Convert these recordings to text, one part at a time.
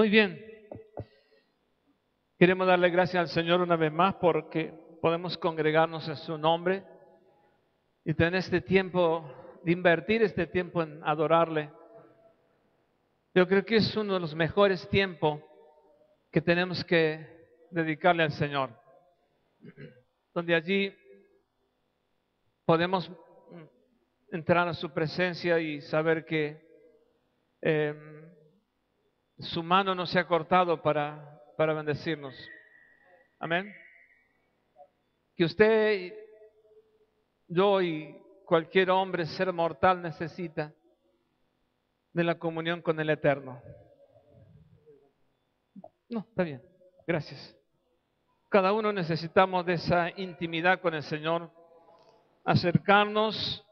Muy bien. Queremos darle gracias al Señor una vez más porque podemos congregarnos en su nombre y tener este tiempo, de invertir este tiempo en adorarle. Yo creo que es uno de los mejores tiempos que tenemos que dedicarle al Señor, donde allí podemos entrar a su presencia y saber que eh, su mano no se ha cortado para bendecirnos. Amén. Que usted, yo y cualquier hombre, ser mortal, necesita de la comunión con el Eterno. No, está bien. Gracias. Cada uno necesitamos de esa intimidad con el Señor, acercarnos,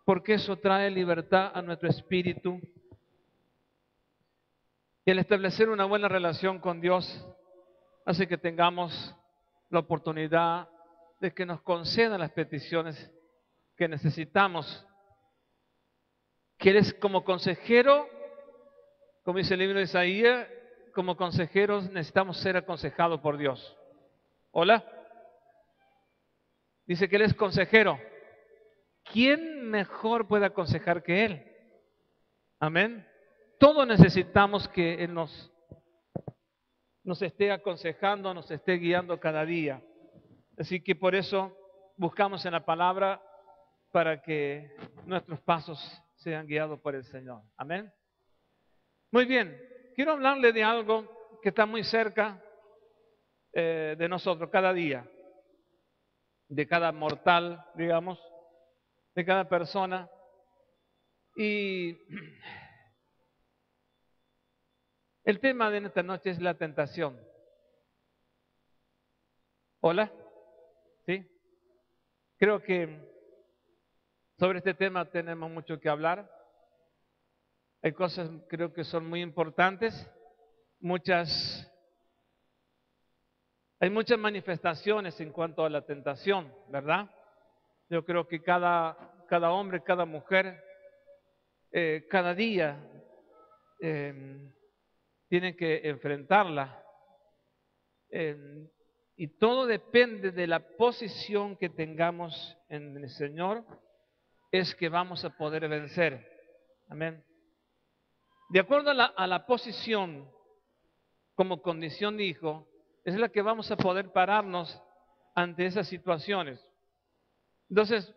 porque eso trae libertad a nuestro espíritu. Y el establecer una buena relación con Dios hace que tengamos la oportunidad de que nos concedan las peticiones que necesitamos. Que eres como consejero, como dice el libro de Isaías, como consejeros necesitamos ser aconsejados por Dios. ¿Hola? Dice que Él es consejero. ¿Quién mejor puede aconsejar que Él? Amén. Todos necesitamos que Él nos esté aconsejando, nos esté guiando cada día. Así que por eso buscamos en la palabra para que nuestros pasos sean guiados por el Señor. Amén. Muy bien, quiero hablarle de algo que está muy cerca de nosotros cada día, de cada mortal, digamos, de cada persona. Y el tema de esta noche es la tentación. ¿Hola? ¿Sí? Creo que sobre este tema tenemos mucho que hablar. Hay cosas creo que son muy importantes, hay muchas manifestaciones en cuanto a la tentación, ¿verdad? Yo creo que cada hombre, cada mujer, cada día tienen que enfrentarla. Y todo depende de la posición que tengamos en el Señor, es que vamos a poder vencer. Amén. De acuerdo a la posición como condición de hijo, es la que vamos a poder pararnos ante esas situaciones. Entonces,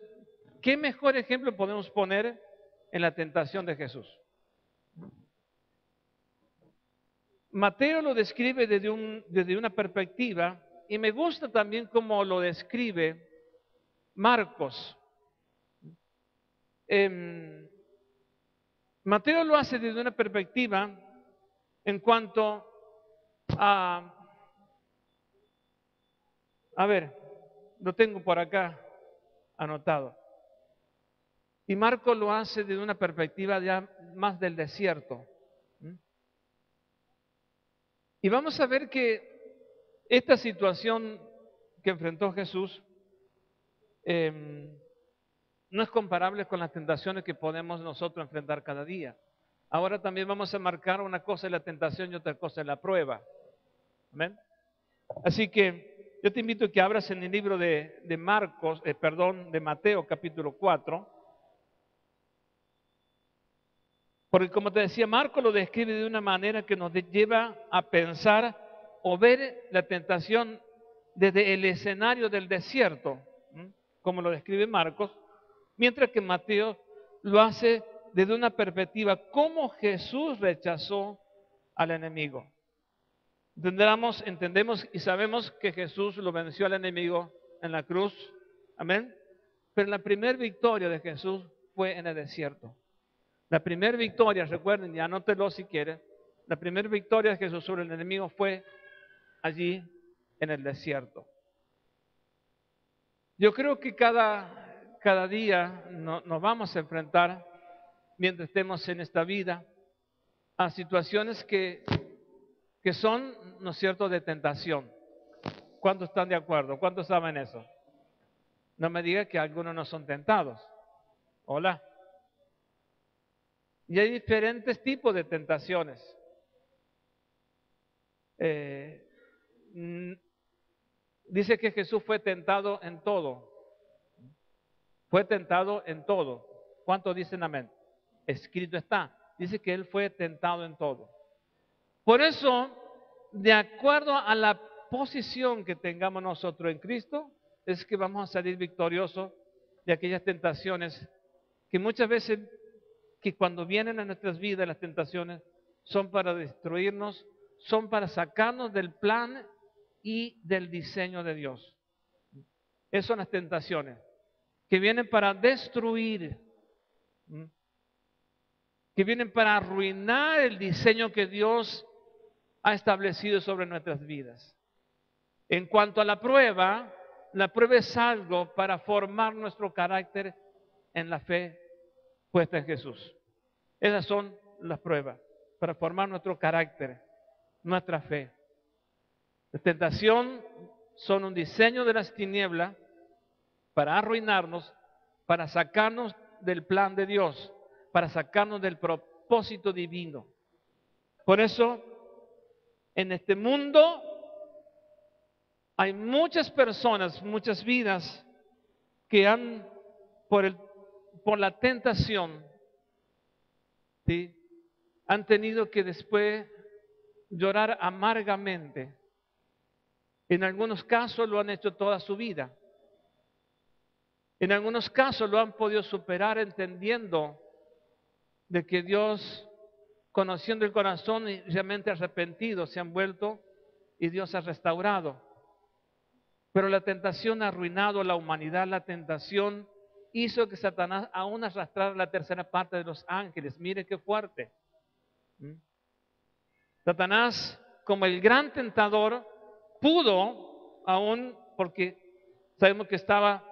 ¿qué mejor ejemplo podemos poner en la tentación de Jesús? Mateo lo describe desde una perspectiva y me gusta también cómo lo describe Marcos. Mateo lo hace desde una perspectiva en cuanto a ver, lo tengo por acá anotado. Y Marcos lo hace desde una perspectiva ya más del desierto. Y vamos a ver que esta situación que enfrentó Jesús no es comparable con las tentaciones que podemos nosotros enfrentar cada día. Ahora también vamos a marcar una cosa es la tentación y otra cosa es la prueba. ¿Amén? Así que yo te invito a que abras en el libro de Mateo capítulo 4. Porque como te decía, Marcos lo describe de una manera que nos lleva a pensar o ver la tentación desde el escenario del desierto, como lo describe Marcos, mientras que Mateo lo hace desde una perspectiva cómo Jesús rechazó al enemigo. Entendemos y sabemos que Jesús lo venció al enemigo en la cruz, amén, pero la primera victoria de Jesús fue en el desierto. La primera victoria, recuerden, y anótelo si quieren, la primera victoria de Jesús sobre el enemigo fue allí en el desierto. Yo creo que cada día nos vamos a enfrentar, mientras estemos en esta vida, a situaciones que son, ¿no es cierto?, de tentación. ¿Cuántos están de acuerdo? ¿Cuántos saben eso? No me diga que algunos no son tentados. Hola. Y hay diferentes tipos de tentaciones. eh, dice que Jesús fue tentado en todo. Fue tentado en todo. ¿Cuántos dicen amén? Escrito está. Dice que Él fue tentado en todo. Por eso, de acuerdo a la posición que tengamos nosotros en Cristo, es que vamos a salir victoriosos de aquellas tentaciones que muchas veces, que cuando vienen a nuestras vidas las tentaciones, son para destruirnos, son para sacarnos del plan y del diseño de Dios. Esas son las tentaciones que vienen para destruir, que vienen para arruinar el diseño que Dios ha establecido sobre nuestras vidas. En cuanto a la prueba es algo para formar nuestro carácter en la fe puesta en Jesús. Esas son las pruebas, para formar nuestro carácter, nuestra fe. La tentación son un diseño de las tinieblas para arruinarnos, para sacarnos del plan de Dios, para sacarnos del propósito divino. Por eso, en este mundo hay muchas personas, muchas vidas que han, por la tentación, ¿sí?, han tenido que después llorar amargamente. En algunos casos lo han hecho toda su vida. En algunos casos lo han podido superar entendiendo de que Dios, conociendo el corazón y realmente arrepentido, se han vuelto y Dios ha restaurado. Pero la tentación ha arruinado la humanidad, la tentación hizo que Satanás aún arrastrara la tercera parte de los ángeles. Mire qué fuerte. Satanás, como el gran tentador, pudo aún, porque sabemos que estaba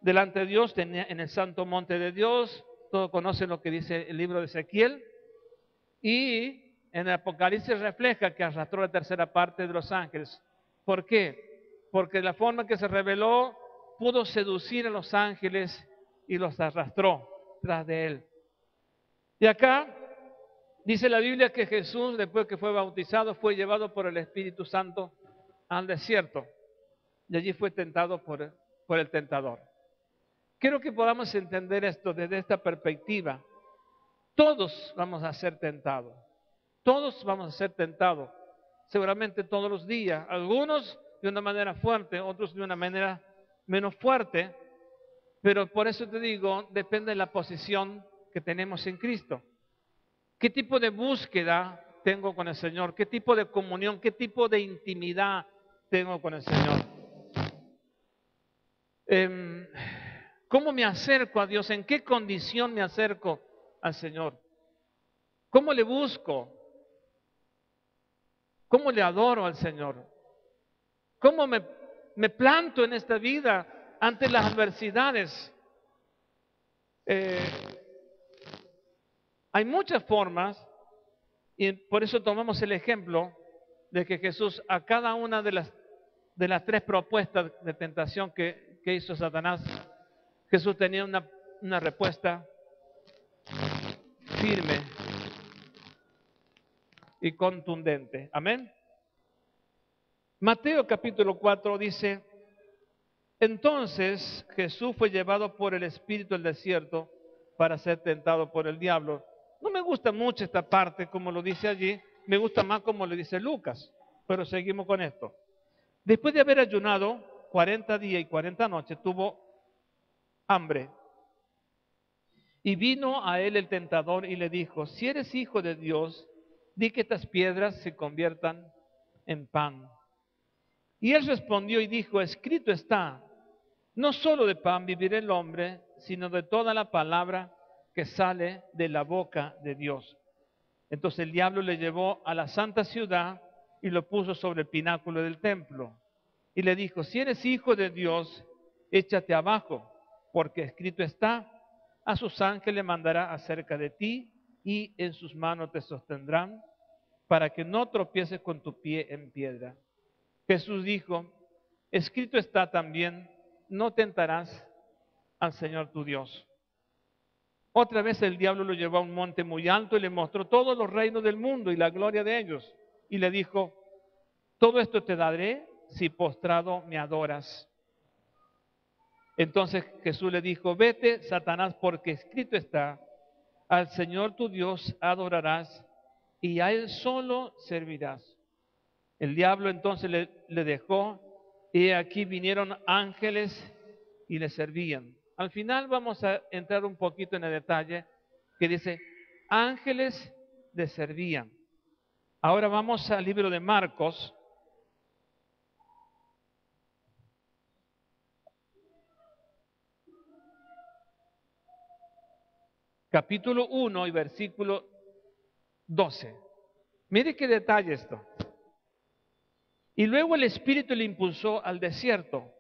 delante de Dios, tenía en el santo monte de Dios, todos conocen lo que dice el libro de Ezequiel, y en el Apocalipsis refleja que arrastró la tercera parte de los ángeles. ¿Por qué? Porque de la forma que se reveló, pudo seducir a los ángeles y los arrastró tras de él. Y acá dice la Biblia que Jesús, después que fue bautizado, fue llevado por el Espíritu Santo al desierto. Y allí fue tentado por el tentador. Quiero que podamos entender esto desde esta perspectiva. Todos vamos a ser tentados. Todos vamos a ser tentados. Seguramente todos los días. Algunos de una manera fuerte, otros de una manera menos fuerte. Pero por eso te digo, depende de la posición que tenemos en Cristo. ¿Qué tipo de búsqueda tengo con el Señor? ¿Qué tipo de comunión? ¿Qué tipo de intimidad tengo con el Señor? ¿Cómo me acerco a Dios? ¿En qué condición me acerco al Señor? ¿Cómo le busco? ¿Cómo le adoro al Señor? ¿Cómo me planto en esta vida ante las adversidades? Hay muchas formas, y por eso tomamos el ejemplo de que Jesús, a cada una de las tres propuestas de tentación que hizo Satanás, Jesús tenía una respuesta firme y contundente. Amén. Mateo capítulo 4 dice: entonces Jesús fue llevado por el Espíritu al desierto para ser tentado por el diablo. No me gusta mucho esta parte como lo dice allí, me gusta más como lo dice Lucas, pero seguimos con esto. Después de haber ayunado 40 días y 40 noches, tuvo hambre. Y vino a él el tentador y le dijo: si eres hijo de Dios, di que estas piedras se conviertan en pan. Y él respondió y dijo: escrito está, no solo de pan vivirá el hombre, sino de toda la palabra que sale de la boca de Dios. Entonces el diablo le llevó a la santa ciudad y lo puso sobre el pináculo del templo. Y le dijo: si eres hijo de Dios, échate abajo, porque escrito está, a sus ángeles mandará acerca de ti, y en sus manos te sostendrán, para que no tropieces con tu pie en piedra. Jesús dijo: escrito está también, no tentarás al Señor tu Dios. Otra vez el diablo lo llevó a un monte muy alto y le mostró todos los reinos del mundo y la gloria de ellos. Y le dijo: todo esto te daré si postrado me adoras. Entonces Jesús le dijo, vete, Satanás, porque escrito está, al Señor tu Dios adorarás y a Él solo servirás. El diablo entonces le dejó y aquí vinieron ángeles y le servían. Al final vamos a entrar un poquito en el detalle que dice, ángeles le servían. Ahora vamos al libro de Marcos. Capítulo 1 y versículo 12. Mire qué detalle esto. Y luego el Espíritu le impulsó al desierto.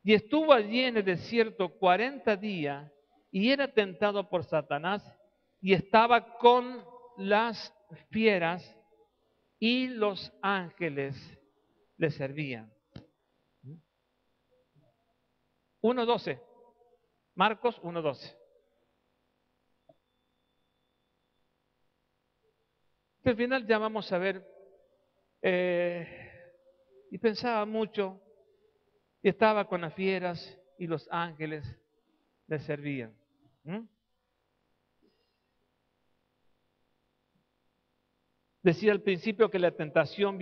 Y estuvo allí en el desierto 40 días y era tentado por Satanás y estaba con las fieras y los ángeles le servían. 1:12. Marcos 1:12. Al final ya vamos a ver, y pensaba mucho, y estaba con las fieras y los ángeles le servían. Decía al principio que la tentación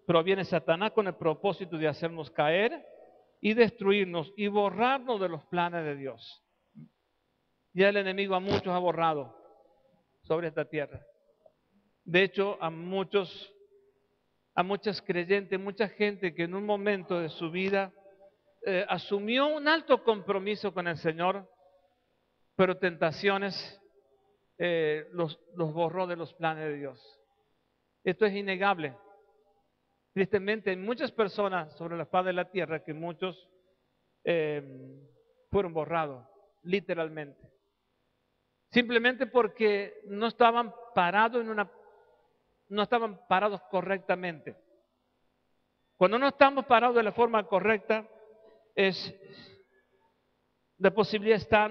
proviene de Satanás con el propósito de hacernos caer y destruirnos y borrarnos de los planes de Dios. Ya el enemigo a muchos ha borrado sobre esta tierra. De hecho, a muchas creyentes, mucha gente que en un momento de su vida asumió un alto compromiso con el Señor, pero tentaciones los borró de los planes de Dios. Esto es innegable. Tristemente, hay muchas personas sobre la faz de la tierra que muchos fueron borrados, literalmente. Simplemente porque no estaban parados correctamente. Cuando no estamos parados de la forma correcta, la posibilidad está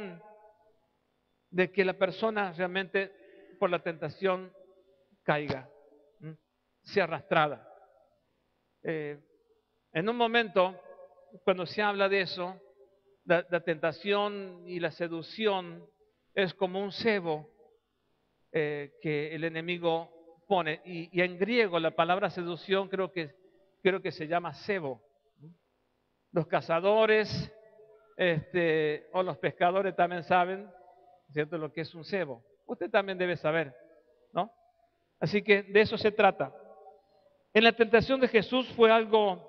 de que la persona realmente por la tentación caiga, sea arrastrada. En un momento, cuando se habla de eso, la tentación y la seducción es como un cebo que el enemigo pone. Y en griego la palabra seducción creo que se llama cebo. Los cazadores o los pescadores también saben, ¿cierto?, lo que es un cebo. Usted también debe saber, ¿no? Así que de eso se trata. En la tentación de Jesús fue algo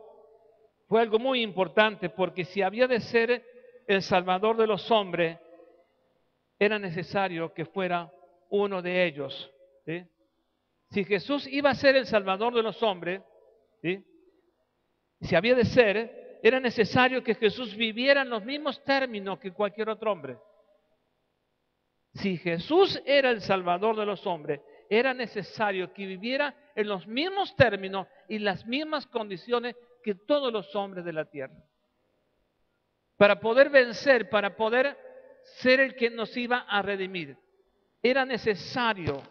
muy importante, porque si había de ser el Salvador de los hombres, era necesario que fuera uno de ellos, ¿sí? Si Jesús iba a ser el Salvador de los hombres, ¿sí?, si había de ser, era necesario que Jesús viviera en los mismos términos que cualquier otro hombre. Si Jesús era el Salvador de los hombres, era necesario que viviera en los mismos términos y las mismas condiciones que todos los hombres de la tierra. Para poder vencer, para poder ser el que nos iba a redimir, era necesario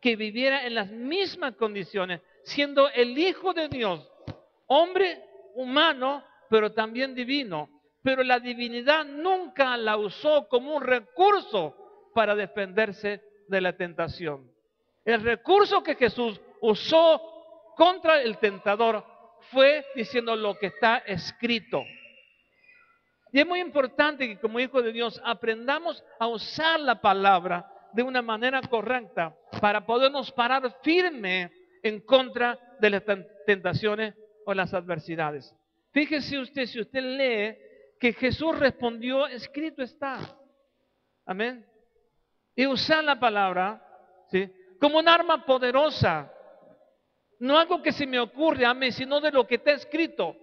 que viviera en las mismas condiciones, siendo el Hijo de Dios, hombre humano, pero también divino. Pero la divinidad nunca la usó como un recurso para defenderse de la tentación. El recurso que Jesús usó contra el tentador fue diciendo lo que está escrito. Y es muy importante que como hijos de Dios aprendamos a usar la palabra de una manera correcta para podernos parar firme en contra de las tentaciones o las adversidades. Fíjese usted, si usted lee que Jesús respondió, escrito está. Amén. Y usar la palabra, ¿sí?, como un arma poderosa. No algo que se me ocurre a mí, sino de lo que está escrito.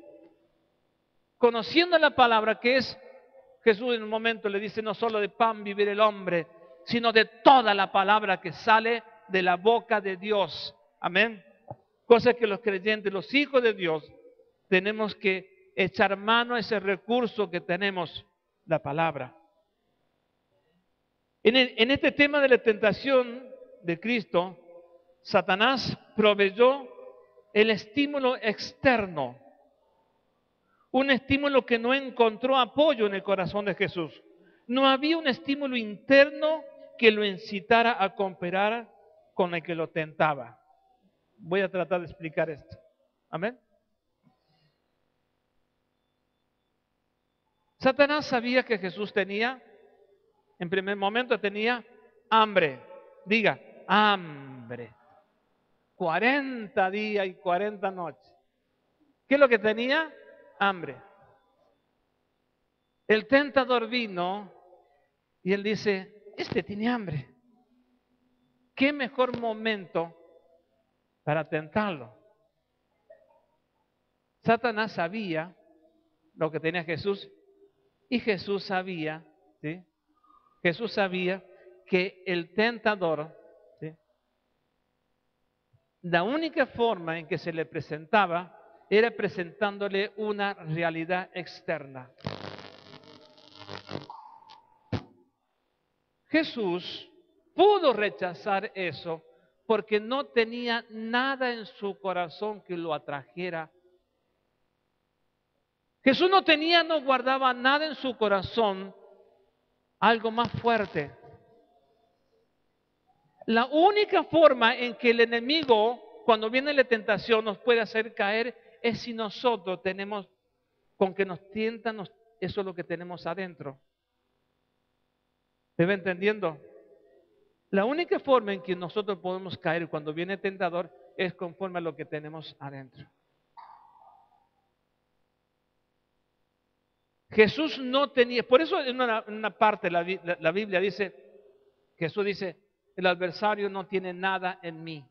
Conociendo la palabra, que es, Jesús en un momento le dice, no solo de pan vivir el hombre, sino de toda la palabra que sale de la boca de Dios. Amén. Cosa que los creyentes, los hijos de Dios, tenemos que echar mano a ese recurso que tenemos, la palabra. En este tema de la tentación de Cristo, Satanás proveyó el estímulo externo, un estímulo que no encontró apoyo en el corazón de Jesús. No había un estímulo interno que lo incitara a cooperar con el que lo tentaba. Voy a tratar de explicar esto. Amén. Satanás sabía que Jesús tenía, en primer momento tenía hambre. Diga, hambre. 40 días y 40 noches. ¿Qué es lo que tenía? Hambre. El tentador vino y él dice, este tiene hambre. ¿Qué mejor momento para tentarlo? Satanás sabía lo que tenía Jesús y Jesús sabía, ¿sí? Jesús sabía que el tentador, ¿sí?, la única forma en que se le presentaba era presentándole una realidad externa. Jesús pudo rechazar eso porque no tenía nada en su corazón que lo atrajera. Jesús no guardaba nada en su corazón, algo más fuerte. La única forma en que el enemigo, cuando viene la tentación, nos puede hacer caer es si nosotros tenemos, con que nos tientan, eso es lo que tenemos adentro. ¿Me va entendiendo? La única forma en que nosotros podemos caer cuando viene el tentador es conforme a lo que tenemos adentro. Jesús no tenía, por eso en una parte la Biblia dice, Jesús dice, el adversario no tiene nada en mí.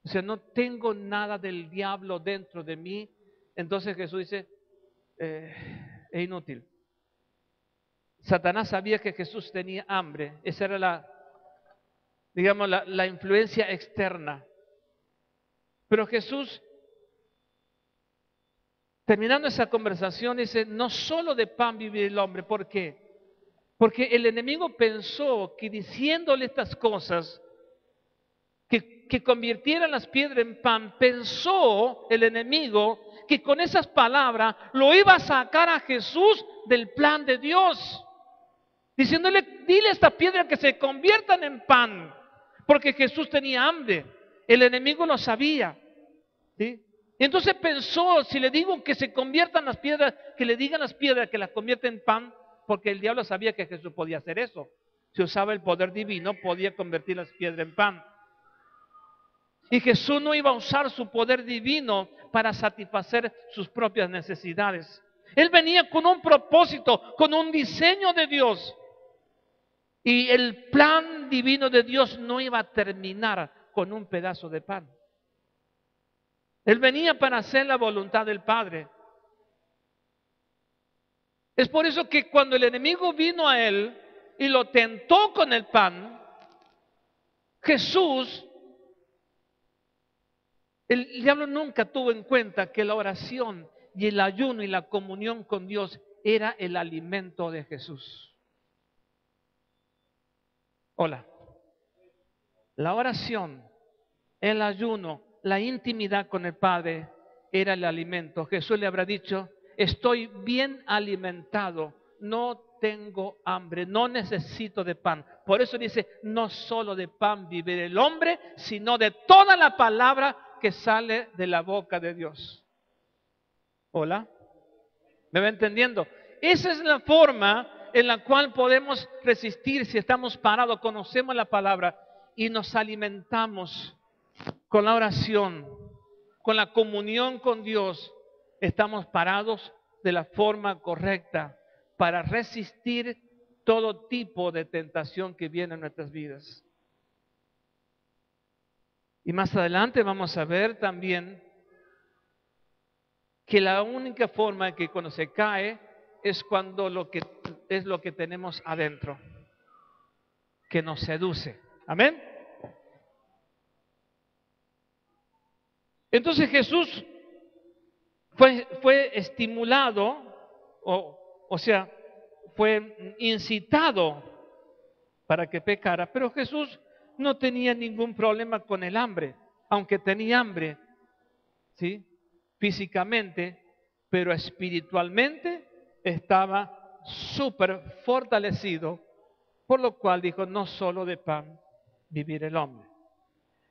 O sea, no tengo nada del diablo dentro de mí. Entonces Jesús dice, es inútil. Satanás sabía que Jesús tenía hambre. Esa era digamos, la influencia externa. Pero Jesús, terminando esa conversación, dice, no solo de pan vive el hombre. ¿Por qué? Porque el enemigo pensó que diciéndole estas cosas, que convirtieran las piedras en pan, pensó el enemigo que con esas palabras lo iba a sacar a Jesús del plan de Dios. Diciéndole, dile a esta piedra que se conviertan en pan, porque Jesús tenía hambre. El enemigo lo sabía, ¿sí? Y entonces pensó, si le digo que se conviertan las piedras, que le digan las piedras que las convierten en pan, porque el diablo sabía que Jesús podía hacer eso. Si usaba el poder divino, podía convertir las piedras en pan. Y Jesús no iba a usar su poder divino para satisfacer sus propias necesidades. Él venía con un propósito, con un diseño de Dios. Y el plan divino de Dios no iba a terminar con un pedazo de pan. Él venía para hacer la voluntad del Padre. Es por eso que cuando el enemigo vino a él y lo tentó con el pan, Jesús, el diablo nunca tuvo en cuenta que la oración y el ayuno y la comunión con Dios era el alimento de Jesús. Hola. La oración, el ayuno, la intimidad con el Padre era el alimento. Jesús le habrá dicho, estoy bien alimentado, no tengo hambre, no necesito de pan. Por eso dice, no solo de pan vive el hombre, sino de toda la palabra que sale de la boca de Dios. Hola. ¿Me va entendiendo? Esa es la forma en la cual podemos resistir si estamos parados, conocemos la palabra y nos alimentamos con la oración, con la comunión con Dios. Estamos parados de la forma correcta para resistir todo tipo de tentación que viene en nuestras vidas. Y más adelante vamos a ver también que la única forma en que cuando se cae es cuando lo que tenemos adentro, que nos seduce. Amén. Entonces Jesús fue estimulado, o sea, fue incitado para que pecara, pero Jesús no tenía ningún problema con el hambre. aunque tenía hambre, ¿sí? Físicamente, pero espiritualmente estaba súper fortalecido, por lo cual dijo, no solo de pan vivir el hombre.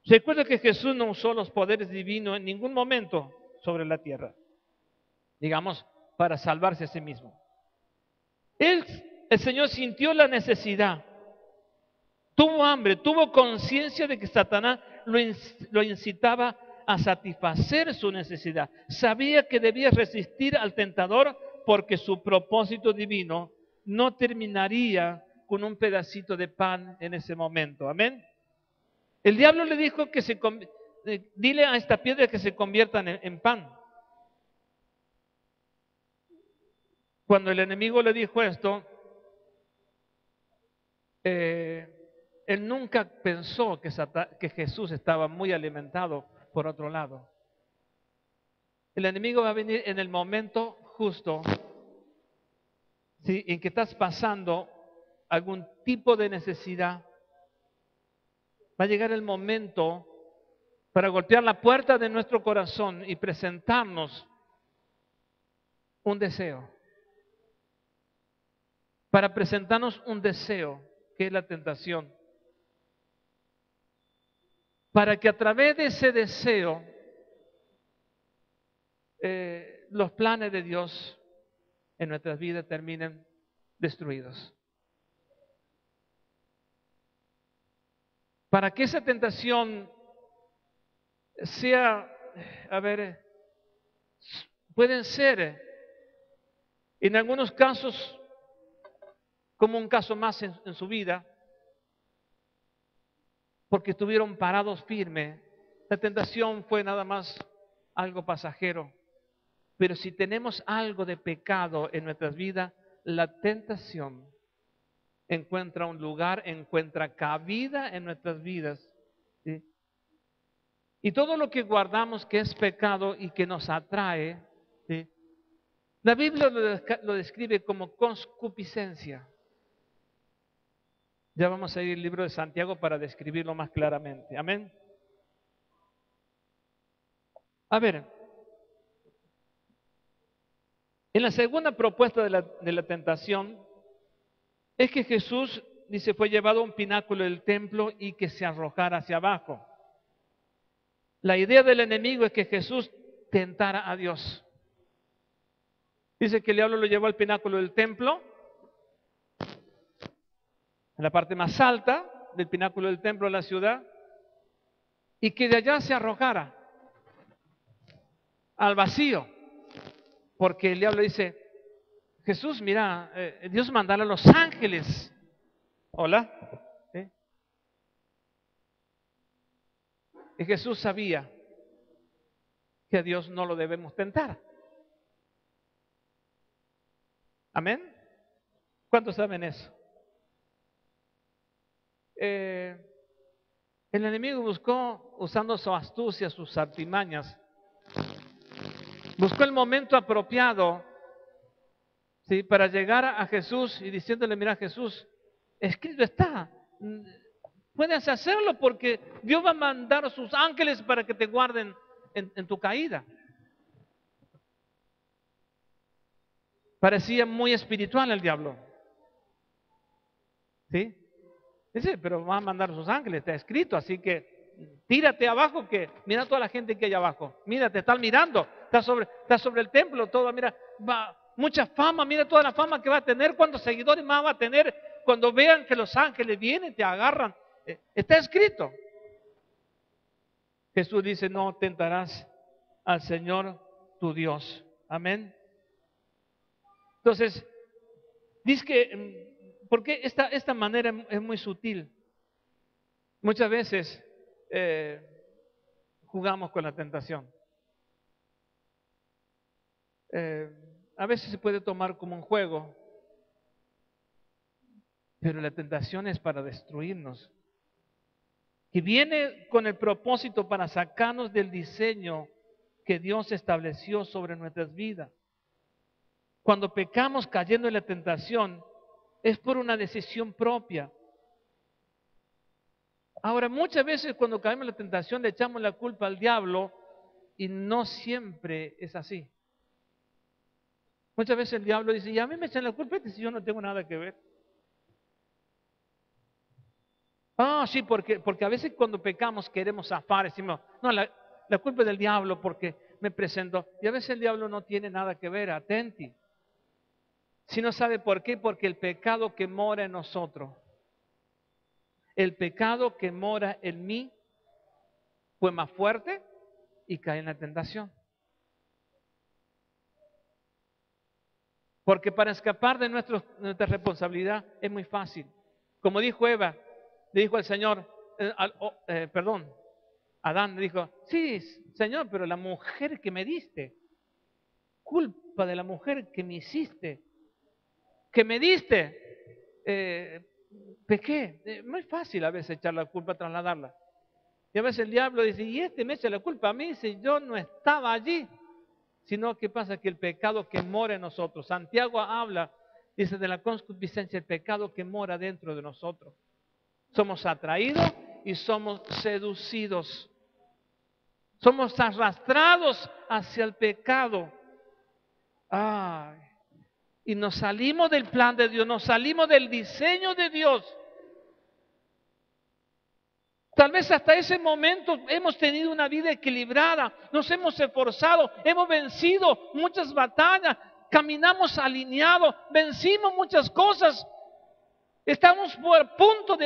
Recuerda que Jesús no usó los poderes divinos en ningún momento sobre la tierra, digamos, para salvarse a sí mismo. El Señor sintió la necesidad, tuvo hambre, tuvo conciencia de que Satanás lo incitaba a satisfacer su necesidad. Sabía que debía resistir al tentador porque su propósito divino no terminaría con un pedacito de pan en ese momento. Amén. El diablo le dijo que dile a esta piedra que se conviertan en pan. Cuando el enemigo le dijo esto, él nunca pensó que Jesús estaba muy alimentado por otro lado. El enemigo va a venir en el momento justo, ¿sí?, en que estás pasando algún tipo de necesidad. Va a llegar el momento para golpear la puerta de nuestro corazón y presentarnos un deseo. Para presentarnos un deseo, que es la tentación. Para que a través de ese deseo, los planes de Dios en nuestras vidas terminen destruidos. Para que esa tentación sea, pueden ser en algunos casos, como un caso más en su vida, porque estuvieron parados firmes. La tentación fue nada más algo pasajero. Pero si tenemos algo de pecado en nuestras vidas, la tentación encuentra un lugar, encuentra cabida en nuestras vidas, ¿sí? Y todo lo que guardamos que es pecado y que nos atrae, ¿sí?, la Biblia lo describe como concupiscencia. Ya vamos a ir al libro de Santiago para describirlo más claramente. Amén. A ver, en la segunda propuesta de la tentación es que Jesús, dice, fue llevado a un pináculo del templo y que se arrojara hacia abajo. La idea del enemigo es que Jesús tentara a Dios. Dice que el diablo lo llevó al pináculo del templo, en la parte más alta del pináculo del templo de la ciudad, y que de allá se arrojara al vacío, porque el diablo dice, Jesús, mira, Dios mandará a los ángeles. Hola. ¿Sí? Y Jesús sabía que a Dios no lo debemos tentar. Amén. ¿Cuántos saben eso? El enemigo buscó, usando su astucia, sus artimañas, buscó el momento apropiado, ¿sí?, para llegar a Jesús y diciéndole, mira Jesús, escrito está, puedes hacerlo porque Dios va a mandar a sus ángeles para que te guarden en tu caída. Parecía muy espiritual el diablo, ¿sí? Dice, pero va a mandar a sus ángeles, está escrito, así que tírate abajo, que mira toda la gente que hay abajo, mira, te están mirando, está sobre el templo, todo, mira, va, mucha fama, mira toda la fama que va a tener, cuántos seguidores más va a tener cuando vean que los ángeles vienen, te agarran, está escrito. Jesús dice, no tentarás al Señor tu Dios, amén. Entonces, dice que, porque esta manera es muy sutil. Muchas veces jugamos con la tentación. A veces se puede tomar como un juego, pero la tentación es para destruirnos. Y viene con el propósito para sacarnos del diseño que Dios estableció sobre nuestras vidas. Cuando pecamos cayendo en la tentación, es por una decisión propia. Ahora, muchas veces cuando caemos en la tentación le echamos la culpa al diablo y no siempre es así. Muchas veces el diablo dice, y a mí me echan la culpa si yo no tengo nada que ver. Ah, sí, porque a veces cuando pecamos queremos zafar, decimos, no, la culpa es del diablo porque me presentó. Y a veces el diablo no tiene nada que ver, atenti. Si no sabe por qué, porque el pecado que mora en nosotros, el pecado que mora en mí fue más fuerte y cae en la tentación. Porque para escapar de nuestra responsabilidad es muy fácil. Como dijo Eva, le dijo al Señor, perdón, Adán le dijo, sí, Señor, pero la mujer que me diste, culpa de la mujer que me hiciste, que me diste, pequé. Muy fácil a veces echar la culpa, trasladarla. Y a veces el diablo dice, y este me echa la culpa a mí si yo no estaba allí. Sino que pasa que el pecado que mora en nosotros, Santiago habla, dice de la concupiscencia, el pecado que mora dentro de nosotros. Somos atraídos y somos seducidos. Somos arrastrados hacia el pecado. Ay, y nos salimos del plan de Dios, nos salimos del diseño de Dios. Tal vez hasta ese momento hemos tenido una vida equilibrada, nos hemos esforzado, hemos vencido muchas batallas, caminamos alineados, vencimos muchas cosas. Estamos por punto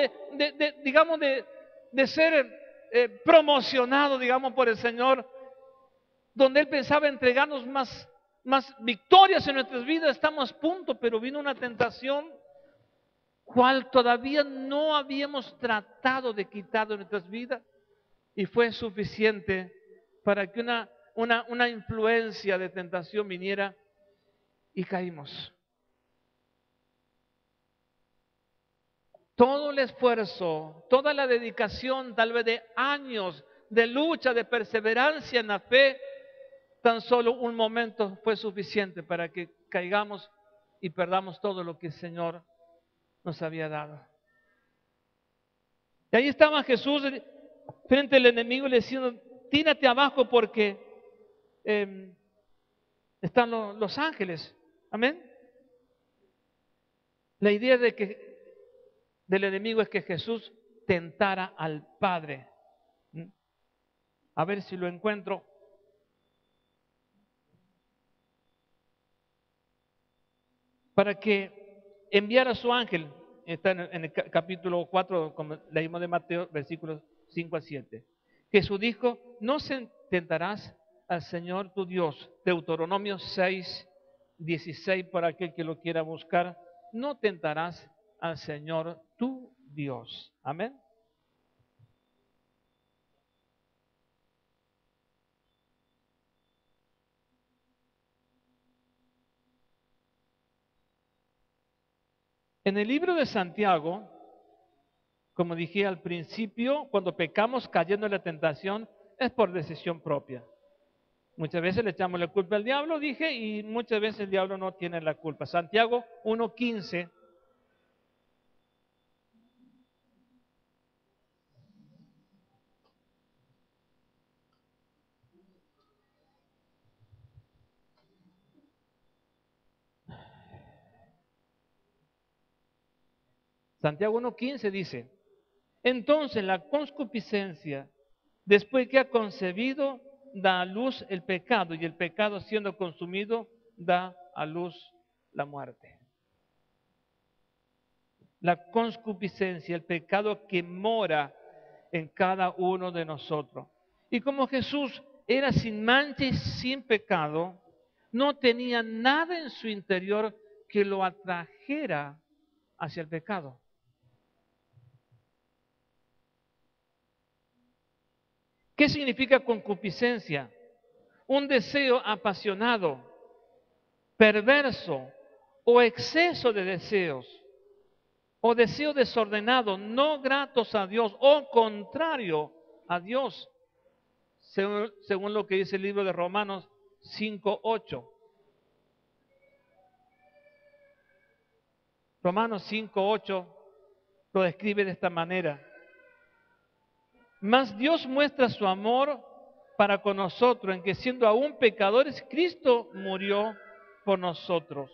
digamos, de ser promocionados, digamos, por el Señor, donde Él pensaba entregarnos más victorias en nuestras vidas. Estamos a punto, pero vino una tentación cual todavía no habíamos tratado de quitar de nuestras vidas. Y fue suficiente para que una influencia de tentación viniera y caímos. Todo el esfuerzo, toda la dedicación, tal vez de años de lucha, de perseverancia en la fe, tan solo un momento fue suficiente para que caigamos y perdamos todo lo que el Señor nos había dado. Y ahí estaba Jesús frente al enemigo y le decía, tírate abajo porque están los ángeles. Amén. La idea del enemigo es que Jesús tentara al Padre. A ver si lo encuentro. Para que enviara a su ángel. Está en el capítulo 4, como leímos de Mateo, versículos 5 al 7. Jesús dijo, no se tentarás al Señor tu Dios. Deuteronomio 6, 16, para aquel que lo quiera buscar. No tentarás al Señor tu Dios. Amén. En el libro de Santiago, como dije al principio, cuando pecamos cayendo en la tentación es por decisión propia. Muchas veces le echamos la culpa al diablo, dije, y muchas veces el diablo no tiene la culpa. Santiago 1:15. Santiago 1:15 dice, entonces la concupiscencia, después que ha concebido, da a luz el pecado, y el pecado siendo consumido, da a luz la muerte. La concupiscencia, el pecado que mora en cada uno de nosotros. Y como Jesús era sin mancha y sin pecado, no tenía nada en su interior que lo atrajera hacia el pecado. ¿Qué significa concupiscencia? Un deseo apasionado, perverso o exceso de deseos, o deseo desordenado, no gratos a Dios o contrario a Dios, según lo que dice el libro de Romanos 5:8. Romanos 5:8 lo describe de esta manera. Mas Dios muestra su amor para con nosotros, en que siendo aún pecadores, Cristo murió por nosotros.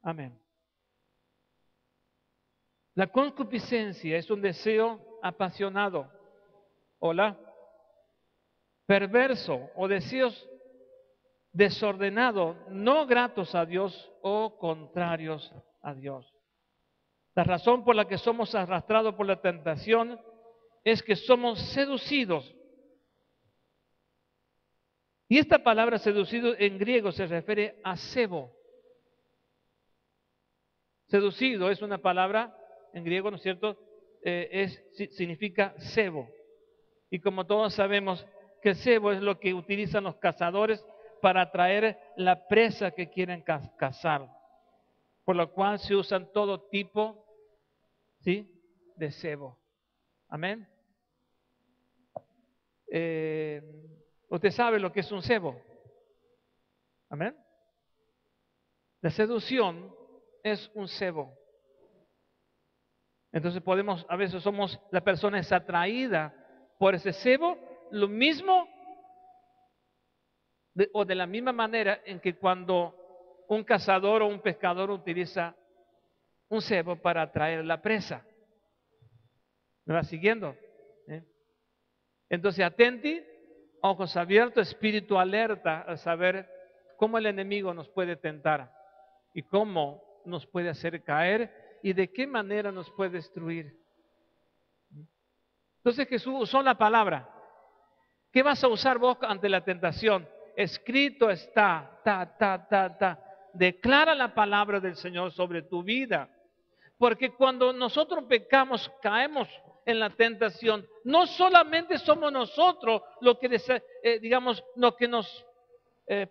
Amén. La concupiscencia es un deseo apasionado, hola, perverso o deseos desordenados, no gratos a Dios o contrarios a Dios. La razón por la que somos arrastrados por la tentación es que somos seducidos. Y esta palabra seducido en griego se refiere a cebo. Seducido es una palabra en griego, ¿no es cierto? Significa cebo. Y como todos sabemos que el cebo es lo que utilizan los cazadores para atraer la presa que quieren cazar. Por lo cual se usan todo tipo, ¿sí?, de cebo. Amén. Usted sabe lo que es un cebo. Amén. La seducción es un cebo. Entonces a veces la persona es atraída por ese cebo, lo mismo o de la misma manera en que cuando un cazador o un pescador utiliza un cebo para atraer la presa. ¿Me va siguiendo? ¿Eh? Entonces, atenti, ojos abiertos, espíritu alerta a saber cómo el enemigo nos puede tentar y cómo nos puede hacer caer y de qué manera nos puede destruir. Entonces Jesús usó la palabra. ¿Qué vas a usar vos ante la tentación? Escrito está, Declara la palabra del Señor sobre tu vida. Porque cuando nosotros pecamos, caemos en la tentación, no solamente somos nosotros lo que, lo que nos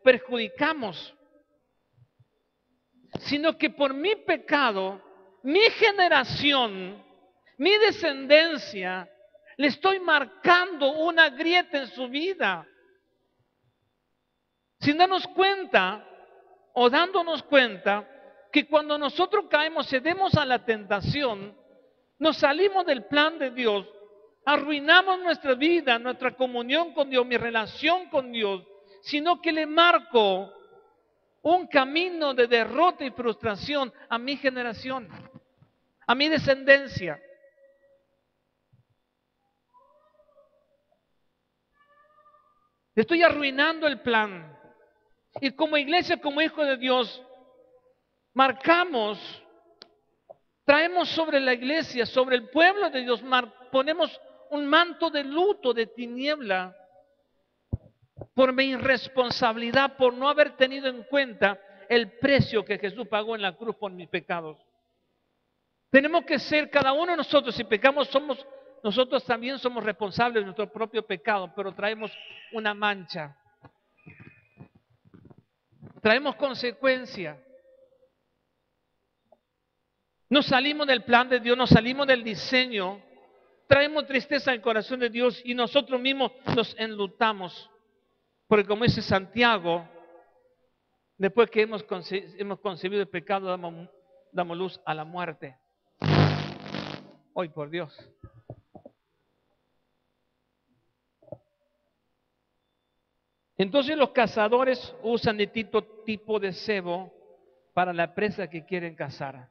perjudicamos, sino que por mi pecado, mi generación, mi descendencia, le estoy marcando una grieta en su vida. Sin darnos cuenta o dándonos cuenta que cuando nosotros caemos, cedemos a la tentación, nos salimos del plan de Dios, arruinamos nuestra vida, nuestra comunión con Dios, mi relación con Dios, sino que le marco un camino de derrota y frustración a mi generación, a mi descendencia. Le estoy arruinando el plan. Y como iglesia, como hijo de Dios, traemos sobre la iglesia, sobre el pueblo de Dios, ponemos un manto de luto, de tiniebla, por mi irresponsabilidad, por no haber tenido en cuenta el precio que Jesús pagó en la cruz por mis pecados. Tenemos que ser, cada uno de nosotros, si pecamos, nosotros también somos responsables de nuestro propio pecado, pero traemos una mancha. Traemos consecuencia. Nos salimos del plan de Dios, nos salimos del diseño, traemos tristeza al corazón de Dios y nosotros mismos nos enlutamos. Porque como dice Santiago, después que hemos concebido el pecado, damos luz a la muerte. Hoy por Dios. Entonces los cazadores usan distinto tipo de cebo para la presa que quieren cazar.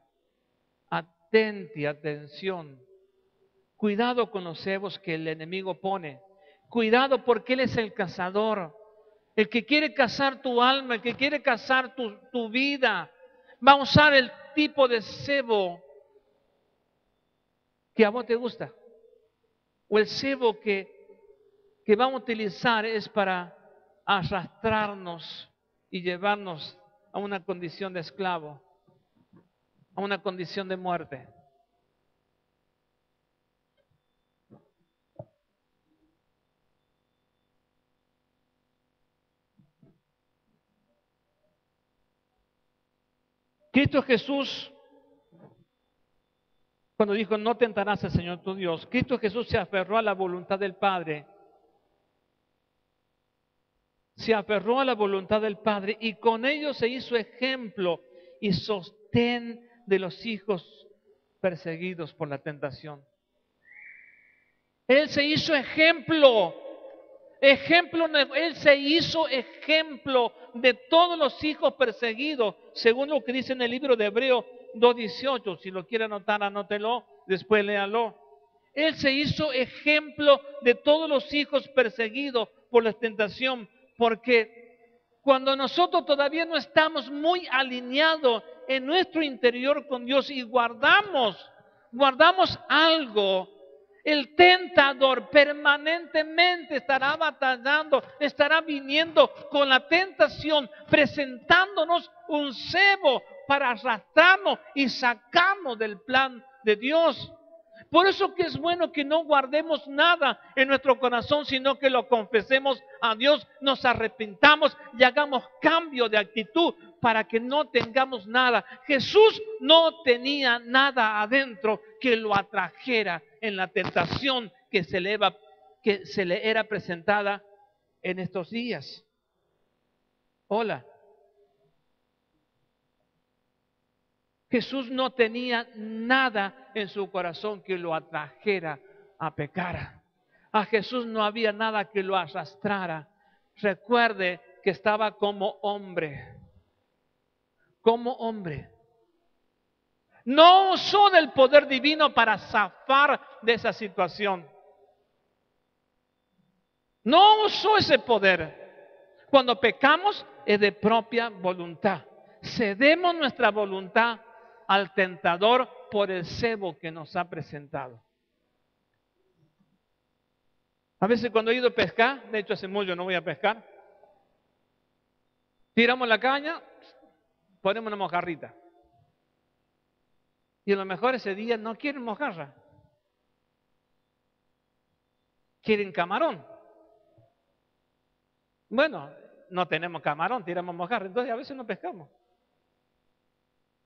Atención. Cuidado con los cebos que el enemigo pone. Cuidado porque él es el cazador. El que quiere cazar tu alma, el que quiere cazar tu vida, va a usar el tipo de cebo que a vos te gusta. O el cebo que vamos a utilizar es para arrastrarnos y llevarnos a una condición de esclavo, a una condición de muerte. Cristo Jesús, cuando dijo no tentarás al Señor tu Dios, Cristo Jesús se aferró a la voluntad del Padre. se aferró a la voluntad del Padre y con ello se hizo ejemplo y sostén de los hijos perseguidos por la tentación. Él se hizo ejemplo. Él se hizo ejemplo de todos los hijos perseguidos, según lo que dice en el libro de Hebreos 2:18. Si lo quiere anotar, anótelo, después léalo. Él se hizo ejemplo de todos los hijos perseguidos por la tentación, porque cuando nosotros todavía no estamos muy alineados en nuestro interior con Dios y guardamos algo, el tentador permanentemente estará batallando, estará viniendo con la tentación, presentándonos un cebo para arrastrarnos y sacarnos del plan de Dios. Por eso que es bueno que no guardemos nada en nuestro corazón, sino que lo confesemos a Dios, nos arrepintamos y hagamos cambio de actitud para que no tengamos nada. Jesús no tenía nada adentro que lo atrajera en la tentación que se le era presentada en estos días. Hola. Jesús no tenía nada en su corazón que lo atrajera a pecar. A Jesús no había nada que lo arrastrara. Recuerde que estaba como hombre. Como hombre. No usó del poder divino para zafar de esa situación. No usó ese poder. Cuando pecamos es de propia voluntad. Cedemos nuestra voluntad al tentador por el cebo que nos ha presentado. A veces cuando he ido a pescar, de hecho hace mucho no voy a pescar, tiramos la caña, ponemos una mojarrita. Y a lo mejor ese día no quieren mojarra, quieren camarón. Bueno, no tenemos camarón, tiramos mojarra, entonces a veces no pescamos.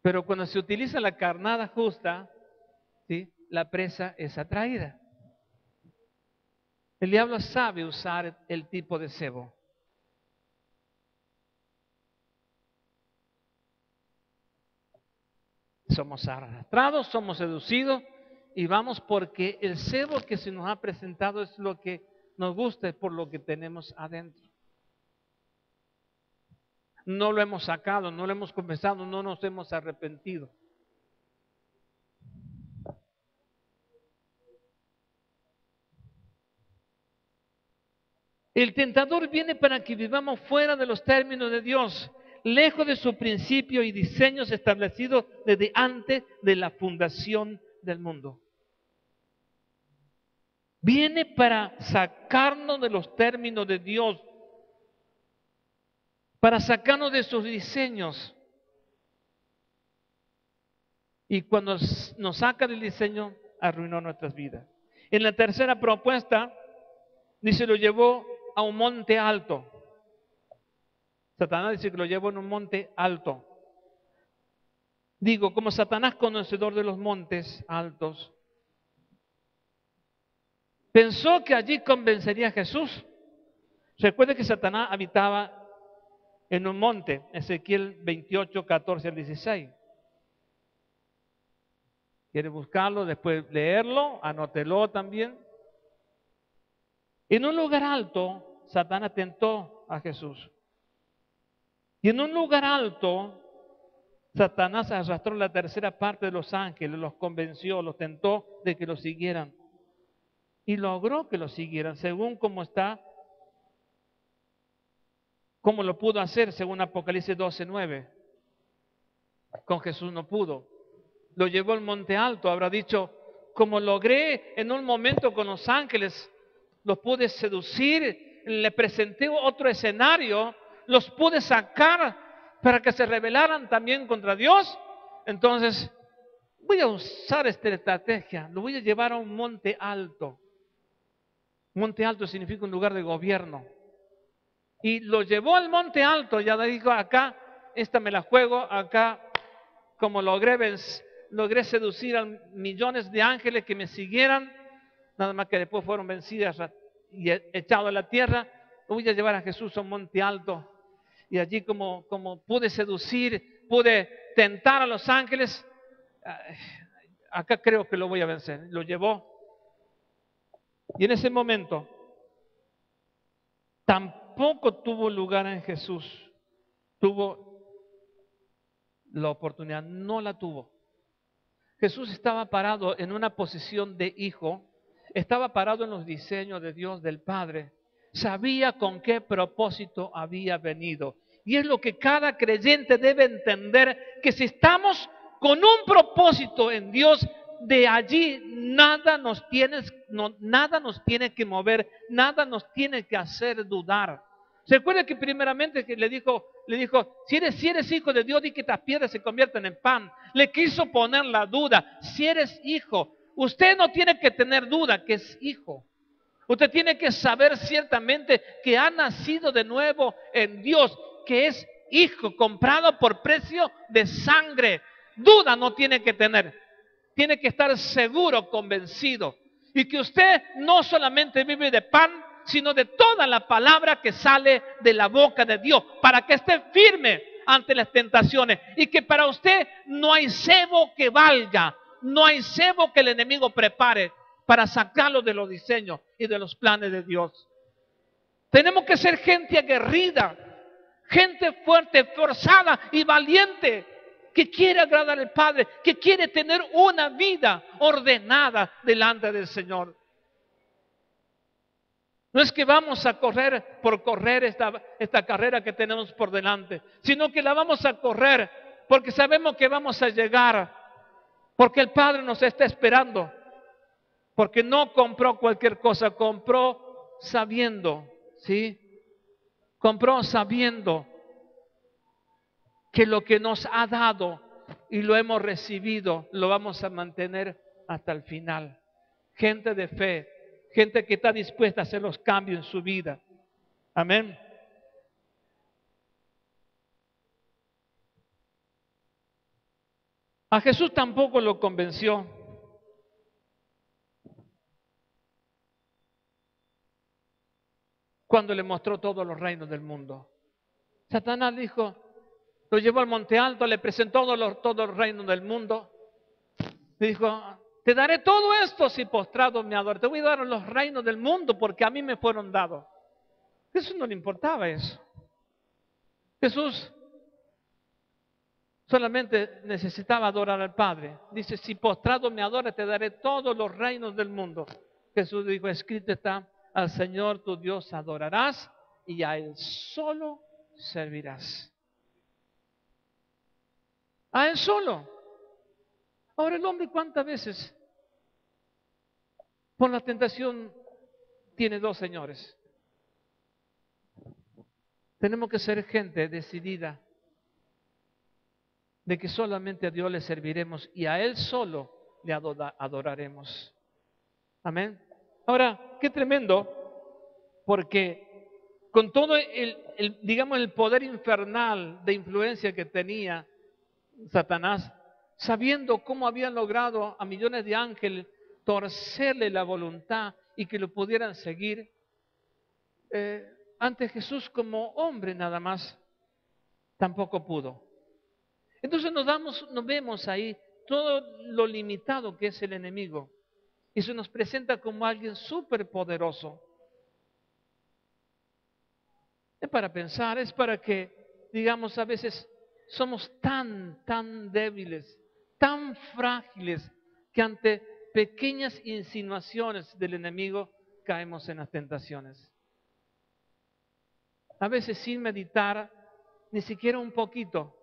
Pero cuando se utiliza la carnada justa, ¿sí?, la presa es atraída. El diablo sabe usar el tipo de cebo. Somos arrastrados, somos seducidos y vamos porque el cebo que se nos ha presentado es lo que nos gusta, es por lo que tenemos adentro. No lo hemos sacado, no lo hemos confesado, no nos hemos arrepentido. El tentador viene para que vivamos fuera de los términos de Dios, lejos de su principio y diseños establecidos desde antes de la fundación del mundo. Viene para sacarnos de los términos de Dios, para sacarnos de sus diseños. Y cuando nos saca del diseño, arruinó nuestras vidas. En la tercera propuesta, dice, lo llevó a un monte alto. Satanás dice que lo llevó en un monte alto. Digo, como Satanás, conocedor de los montes altos, pensó que allí convencería a Jesús. Recuerde que Satanás habitaba en un monte, Ezequiel 28, 14 al 16. ¿Quiere buscarlo? Después leerlo, anótelo también. En un lugar alto, Satanás tentó a Jesús. Y en un lugar alto, Satanás arrastró la tercera parte de los ángeles, los convenció, los tentó de que lo siguieran. Y logró que lo siguieran, según como está, como lo pudo hacer, según Apocalipsis 12:9. Con Jesús no pudo. Lo llevó al monte alto, habrá dicho, como logré en un momento con los ángeles, los pude seducir, le presenté otro escenario, los pude sacar para que se rebelaran también contra Dios. Entonces, voy a usar esta estrategia, lo voy a llevar a un monte alto. Monte alto significa un lugar de gobierno. Y lo llevó al monte alto, ya le dijo, acá, esta me la juego, acá, como logré seducir a millones de ángeles que me siguieran, nada más que después fueron vencidas y echados a la tierra. voy a llevar a Jesús a un monte alto. Y allí como pude seducir, pude tentar a los ángeles, acá creo que lo voy a vencer. Lo llevó. Y en ese momento tampoco tuvo lugar en Jesús. Tuvo la oportunidad, no la tuvo. Jesús estaba parado en una posición de hijo, estaba parado en los diseños de Dios, del Padre. Sabía con qué propósito había venido. Y es lo que cada creyente debe entender, que si estamos con un propósito en Dios, de allí nada nos tiene que mover, nada nos tiene que hacer dudar. ¿Se acuerda que primeramente que le dijo, si eres hijo de Dios, di que estas piedras se conviertan en pan? Le quiso poner la duda. Si eres hijo, usted no tiene que tener duda que es hijo. Usted tiene que saber ciertamente que ha nacido de nuevo en Dios, que es hijo comprado por precio de sangre. Duda no tiene que tener. Tiene que estar seguro, convencido. Y que usted no solamente vive de pan, sino de toda la palabra que sale de la boca de Dios, para que esté firme ante las tentaciones. Y que para usted no hay cebo que valga, no hay cebo que el enemigo prepare para sacarlo de los diseños y de los planes de Dios. Tenemos que ser gente aguerrida, gente fuerte, forzada y valiente, que quiere agradar al Padre, que quiere tener una vida ordenada delante del Señor. No es que vamos a correr por correr esta carrera que tenemos por delante, sino que la vamos a correr porque sabemos que vamos a llegar, porque el Padre nos está esperando. Porque no compró cualquier cosa, compró sabiendo, ¿sí? Compró sabiendo que lo que nos ha dado y lo hemos recibido, lo vamos a mantener hasta el final. Gente de fe, gente que está dispuesta a hacer los cambios en su vida. Amén. A Jesús tampoco lo convenció cuando le mostró todos los reinos del mundo. Satanás dijo, lo llevó al monte alto, le presentó todos los reinos del mundo. Le dijo, te daré todo esto si postrado me adoras. Te voy a dar los reinos del mundo porque a mí me fueron dados. A Jesús no le importaba eso. Jesús solamente necesitaba adorar al Padre. Dice, si postrado me adoras, te daré todos los reinos del mundo. Jesús dijo, escrito está, al Señor tu Dios adorarás y a Él solo servirás. A Él solo. Ahora el hombre, ¿cuántas veces por la tentación tiene dos señores? Tenemos que ser gente decidida de que solamente a Dios le serviremos y a Él solo le adoraremos. Amén. Ahora, qué tremendo, porque con todo digamos, el poder infernal de influencia que tenía Satanás, sabiendo cómo habían logrado a millones de ángeles torcerle la voluntad y que lo pudieran seguir, ante Jesús como hombre nada más, tampoco pudo. Entonces nos vemos ahí todo lo limitado que es el enemigo y se nos presenta como alguien súper poderoso. Es para pensar, es para que, digamos, a veces somos tan débiles, tan frágiles, que ante pequeñas insinuaciones del enemigo caemos en las tentaciones. A veces sin meditar ni siquiera un poquito.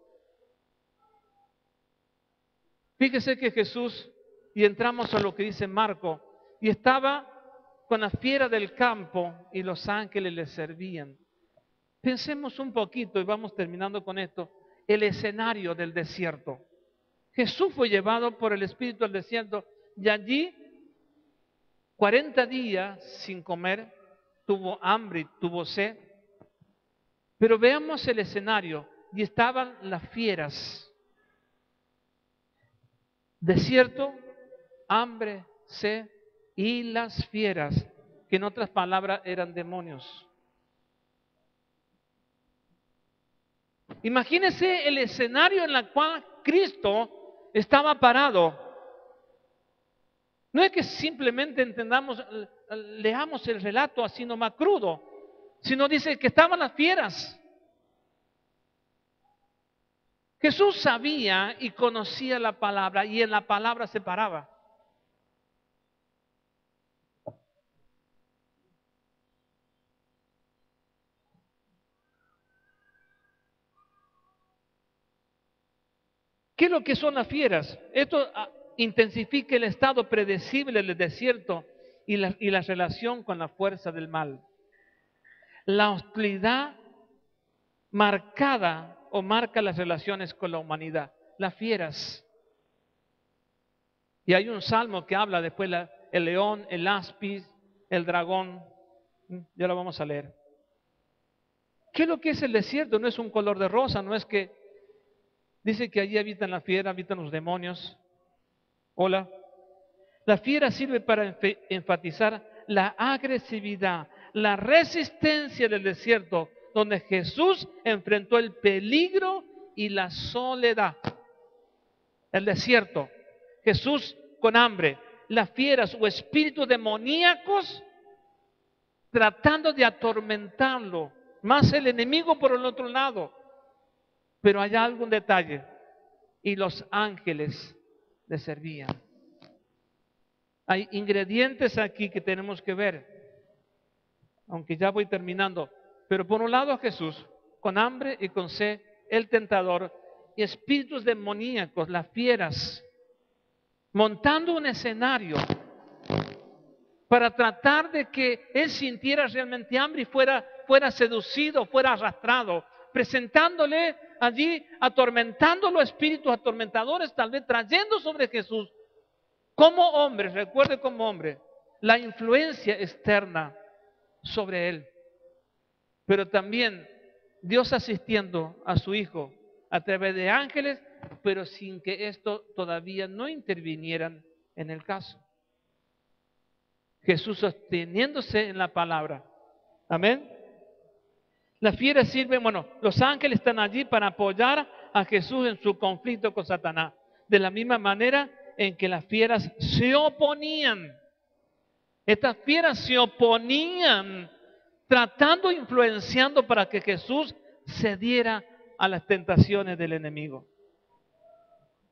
Fíjese que Jesús, y entramos a lo que dice Marco, y estaba con la fiera del campo y los ángeles le servían. Pensemos un poquito, y vamos terminando con esto, el escenario del desierto. Jesús fue llevado por el Espíritu al desierto y allí 40 días sin comer, tuvo hambre y tuvo sed. Pero veamos el escenario, y estaban las fieras. Desierto, hambre, sed y las fieras, que en otras palabras eran demonios. Imagínense el escenario en el cual Cristo estaba parado. No es que simplemente entendamos, leamos el relato así nomás crudo, sino dice que estaban las fieras. Jesús sabía y conocía la palabra y en la palabra se paraba. ¿Qué es lo que son las fieras? Esto intensifica el estado predecible del desierto y la relación con la fuerza del mal. La hostilidad marcada o marca las relaciones con la humanidad. Las fieras. Y hay un salmo que habla después el león, el áspid, el dragón. Ya lo vamos a leer. ¿Qué es lo que es el desierto? No es un color de rosa, no es que dice que allí habitan las fieras, habitan los demonios. Hola. La fiera sirve para enfatizar la agresividad, la resistencia del desierto, donde Jesús enfrentó el peligro y la soledad. El desierto, Jesús con hambre, las fieras o espíritus demoníacos tratando de atormentarlo, más el enemigo por el otro lado. Pero hay algún detalle, y los ángeles le servían. Hay ingredientes aquí que tenemos que ver, aunque ya voy terminando. Pero por un lado Jesús, con hambre y con sed, el tentador, y espíritus demoníacos, las fieras, montando un escenario para tratar de que él sintiera realmente hambre y fuera seducido, fuera arrastrado, presentándole allí, atormentando los espíritus atormentadores, tal vez trayendo sobre Jesús, como hombre, recuerde como hombre, la influencia externa sobre él. Pero también Dios asistiendo a su Hijo a través de ángeles, pero sin que esto todavía no intervinieran en el caso. Jesús sosteniéndose en la palabra. Amén. Las fieras sirven, los ángeles están allí para apoyar a Jesús en su conflicto con Satanás. De la misma manera en que las fieras se oponían. Estas fieras se oponían, tratando, influenciando para que Jesús cediera a las tentaciones del enemigo.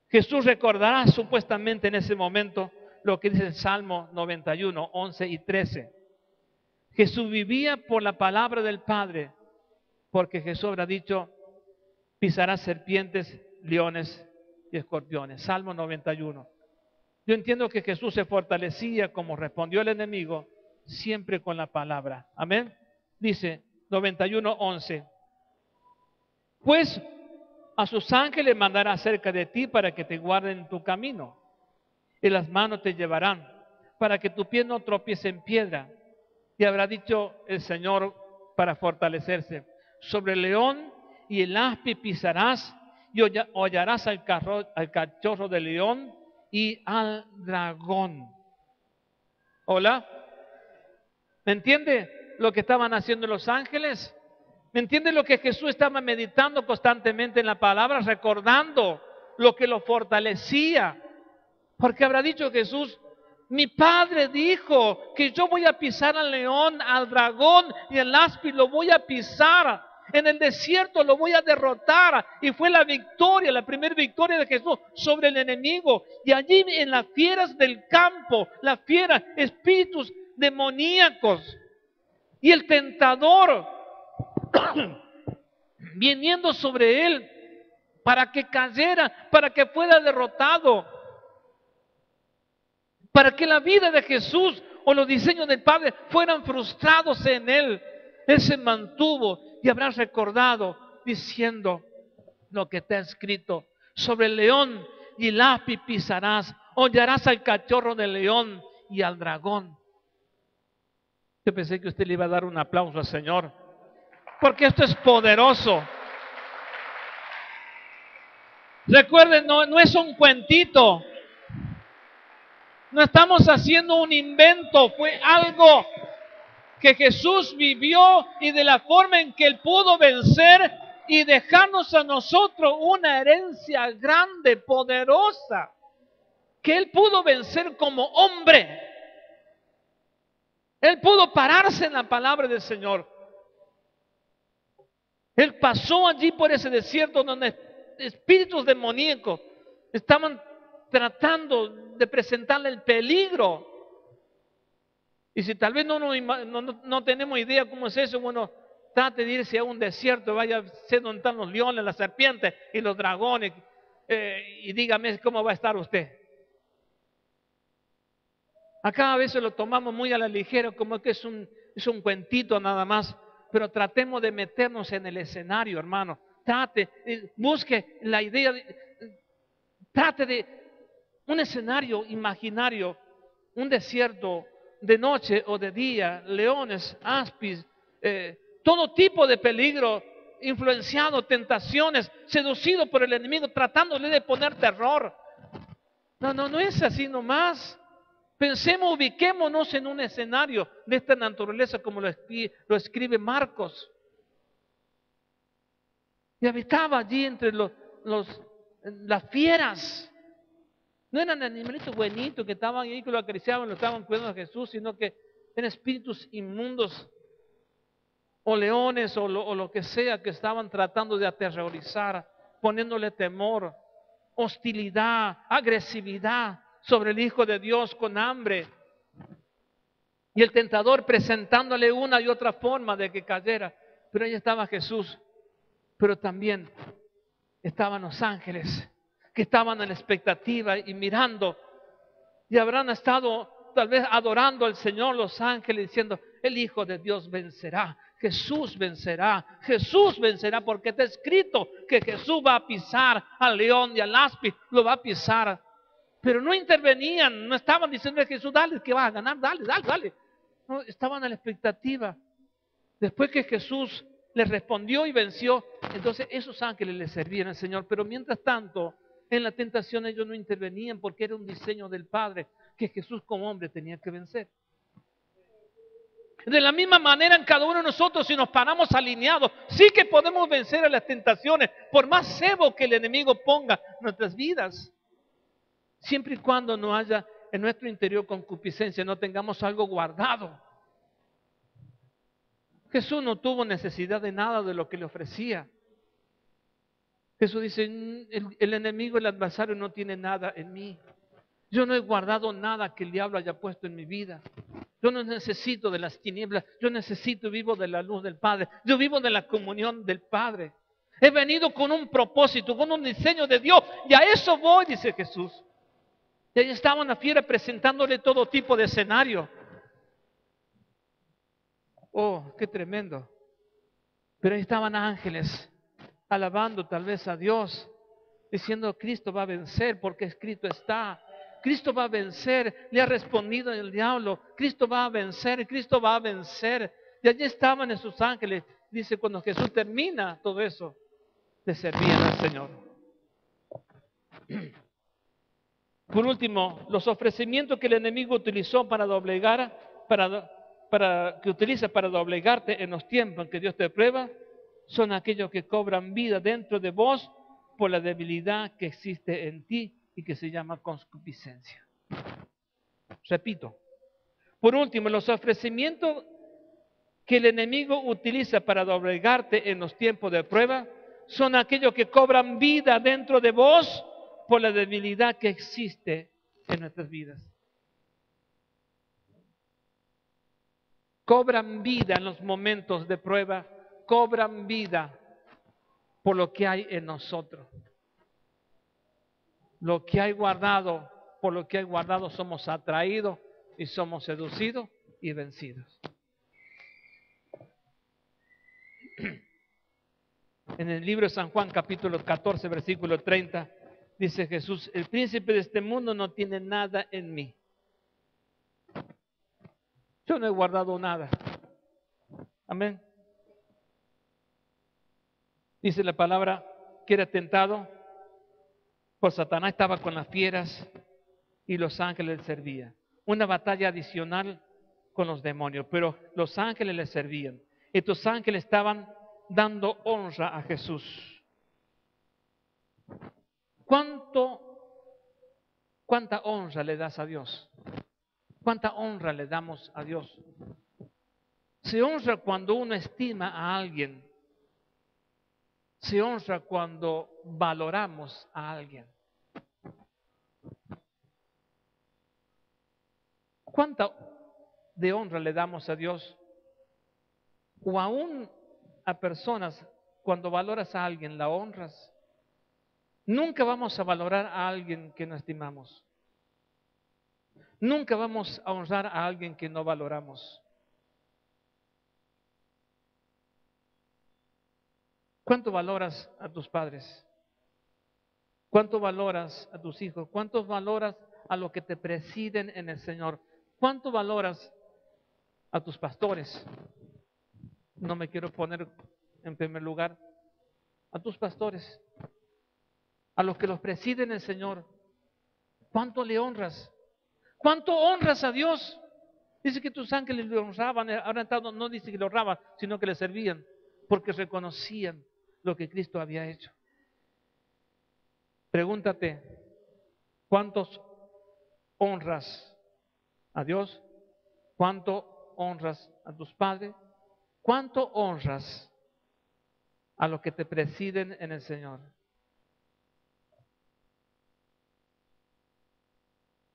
Jesús recordará supuestamente en ese momento lo que dice el Salmo 91, 11 y 13. Jesús vivía por la palabra del Padre, porque Jesús habrá dicho, pisará serpientes, leones y escorpiones. Salmo 91. Yo entiendo que Jesús se fortalecía como respondió el enemigo, siempre con la palabra. Amén. Dice 91, 11. Pues a sus ángeles mandará cerca de ti para que te guarden en tu camino. Y las manos te llevarán para que tu pie no tropiece en piedra. Y habrá dicho el Señor para fortalecerse. Sobre el león y el áspid pisarás y hollarás al cachorro del león y al dragón. ¿Hola? ¿Me entiende lo que estaban haciendo los ángeles? ¿Me entiende lo que Jesús estaba meditando constantemente en la palabra, recordando lo que lo fortalecía? Porque habrá dicho Jesús, mi Padre dijo que yo voy a pisar al león, al dragón y al áspid lo voy a pisar. En el desierto lo voy a derrotar. Y fue la victoria, la primera victoria de Jesús sobre el enemigo. Y allí en las fieras del campo, las fieras, espíritus demoníacos. Y el tentador viniendo sobre él para que cayera, para que fuera derrotado. Para que la vida de Jesús o los diseños del Padre fueran frustrados en él. Él se mantuvo y habrá recordado diciendo lo que está escrito. Sobre el león y el áspid pisarás, hollarás al cachorro del león y al dragón. Yo pensé que usted le iba a dar un aplauso al Señor, porque esto es poderoso. Recuerden, no es un cuentito. No estamos haciendo un invento, fue algo que Jesús vivió y de la forma en que él pudo vencer y dejarnos a nosotros una herencia grande, poderosa, que Él pudo vencer como hombre. Él pudo pararse en la palabra del Señor. Él pasó allí por ese desierto donde espíritus demoníacos estaban tratando de presentarle el peligro. Y si tal vez no tenemos idea cómo es eso, bueno, trate de irse a un desierto, vaya a ser donde están los leones, las serpientes y los dragones, y dígame cómo va a estar usted. Acá a veces lo tomamos muy a la ligera, como que es un cuentito nada más, pero tratemos de meternos en el escenario, hermano. Busque la idea, trate de un escenario imaginario, un desierto de noche o de día, leones, aspis, todo tipo de peligro, influenciado, tentaciones, seducido por el enemigo, tratándole de poner terror. No es así nomás. Pensemos, ubiquémonos en un escenario de esta naturaleza como lo escribe Marcos. Y habitaba allí entre las fieras. No eran animalitos buenitos que estaban ahí, que lo acariciaban, lo estaban cuidando a Jesús, sino que eran espíritus inmundos, o leones, o lo que sea, que estaban tratando de aterrorizar, poniéndole temor, hostilidad, agresividad sobre el Hijo de Dios con hambre. Y el tentador presentándole una y otra forma de que cayera. Pero ahí estaba Jesús. Pero también estaban los ángeles que estaban en la expectativa y mirando. Y habrán estado tal vez adorando al Señor los ángeles diciendo, el Hijo de Dios vencerá. Jesús vencerá, Jesús vencerá, porque está escrito que Jesús va a pisar al león y al áspid, lo va a pisar. Pero no intervenían, no estaban diciendo a Jesús, dale que vas a ganar, dale. No, estaban a la expectativa. Después que Jesús les respondió y venció, entonces esos ángeles les servían al Señor. Pero mientras tanto, en la tentación ellos no intervenían porque era un diseño del Padre que Jesús como hombre tenía que vencer. De la misma manera en cada uno de nosotros, si nos paramos alineados, sí que podemos vencer a las tentaciones, por más cebo que el enemigo ponga en nuestras vidas. Siempre y cuando no haya en nuestro interior concupiscencia, no tengamos algo guardado. Jesús no tuvo necesidad de nada de lo que le ofrecía. Jesús dice, el enemigo, el adversario no tiene nada en mí. Yo no he guardado nada que el diablo haya puesto en mi vida. Yo no necesito de las tinieblas, yo vivo de la luz del Padre. Yo vivo de la comunión del Padre. He venido con un propósito, con un diseño de Dios, y a eso voy, dice Jesús. Y ahí estaban las fieras presentándole todo tipo de escenario. Oh, qué tremendo. Pero ahí estaban ángeles, alabando tal vez a Dios, diciendo, Cristo va a vencer, porque escrito está. Cristo va a vencer, le ha respondido el diablo, Cristo va a vencer, Cristo va a vencer. Y allí estaban esos ángeles. Dice, cuando Jesús termina todo eso, le servían al Señor. Por último, los ofrecimientos que el enemigo utilizó para que utiliza para doblegarte en los tiempos en que Dios te prueba, son aquellos que cobran vida dentro de vos por la debilidad que existe en ti y que se llama concupiscencia. Repito. Por último, los ofrecimientos que el enemigo utiliza para doblegarte en los tiempos de prueba son aquellos que cobran vida dentro de vos por la debilidad que existe en nuestras vidas. Cobran vida en los momentos de prueba, cobran vida por lo que hay en nosotros. Lo que hay guardado, por lo que hay guardado somos atraídos y somos seducidos y vencidos. En el libro de San Juan, capítulo 14, versículo 30, dice Jesús, el príncipe de este mundo no tiene nada en mí. Yo no he guardado nada. Amén. Dice la palabra que era tentado por Satanás, estaba con las fieras y los ángeles le servían. Una batalla adicional con los demonios, pero los ángeles le servían. Estos ángeles estaban dando honra a Jesús? ¿Cuánta honra le das a Dios? ¿Cuánta honra le damos a Dios? Se honra cuando uno estima a alguien. Se honra cuando valoramos a alguien. ¿Cuánta de honra le damos a Dios? O aún a personas, cuando valoras a alguien, la honras. Nunca vamos a valorar a alguien que no estimamos. Nunca vamos a honrar a alguien que no valoramos. ¿Cuánto valoras a tus padres? ¿Cuánto valoras a tus hijos? ¿Cuánto valoras a los que te presiden en el Señor? ¿Cuánto valoras a tus pastores? No me quiero poner en primer lugar. A tus pastores, a los que los presiden el Señor. ¿Cuánto le honras? ¿Cuánto honras a Dios? Dice que tus ángeles le honraban. Ahora no dice que le honraban, sino que le servían, porque reconocían lo que Cristo había hecho. Pregúntate, ¿cuántos honras a Dios? ¿Cuánto honras a tus padres? ¿Cuánto honras a los que te presiden en el Señor?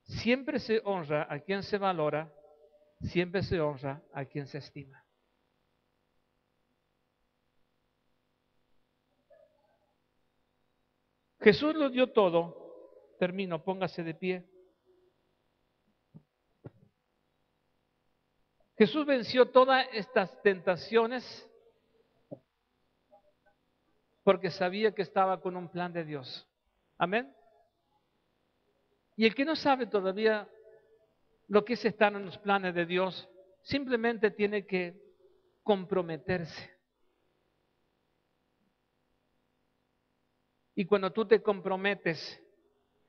Siempre se honra a quien se valora, siempre se honra a quien se estima. Jesús lo dio todo. Termino, póngase de pie. Jesús venció todas estas tentaciones porque sabía que estaba con un plan de Dios. Amén. Y el que no sabe todavía lo que es estar en los planes de Dios, simplemente tiene que comprometerse. Y cuando tú te comprometes,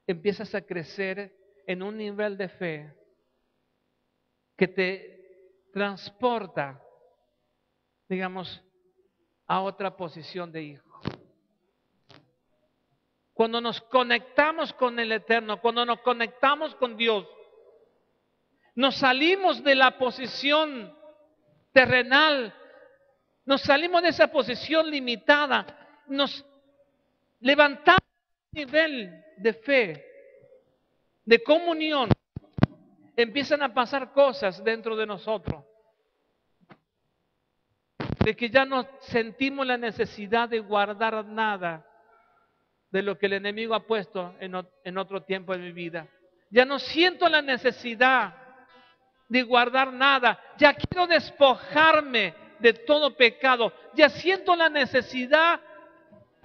empiezas a crecer en un nivel de fe que te transporta, digamos, a otra posición de hijo. Cuando nos conectamos con el Eterno, cuando nos conectamos con Dios, nos salimos de la posición terrenal, nos salimos de esa posición limitada, nos levantamos a un nivel de fe, de comunión. Empiezan a pasar cosas dentro de nosotros, de que ya no sentimos la necesidad de guardar nada de lo que el enemigo ha puesto en otro tiempo de mi vida. Ya no siento la necesidad de guardar nada. Ya quiero despojarme de todo pecado. Ya siento la necesidad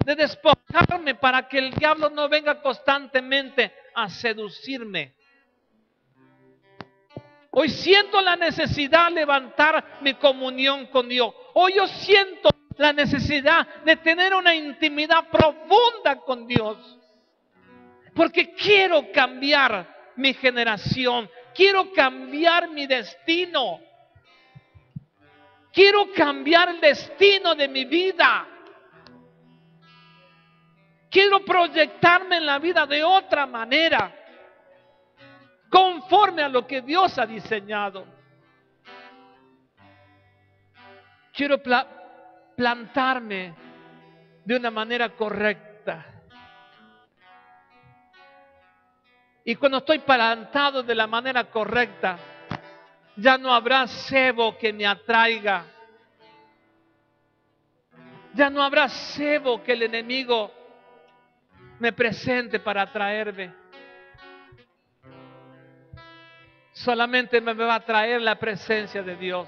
de despojarme para que el diablo no venga constantemente a seducirme. Hoy siento la necesidad de levantar mi comunión con Dios. Hoy yo siento la necesidad de tener una intimidad profunda con Dios. Porque quiero cambiar mi generación. Quiero cambiar mi destino. Quiero cambiar el destino de mi vida. Quiero proyectarme en la vida de otra manera, conforme a lo que Dios ha diseñado. Quiero plantarme de una manera correcta. Y cuando estoy plantado de la manera correcta, ya no habrá cebo que me atraiga. Ya no habrá cebo que el enemigo me presente para atraerme. Solamente me va a traer la presencia de Dios.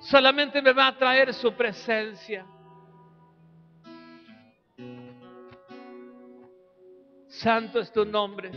Solamente me va a traer su presencia. Santo es tu nombre.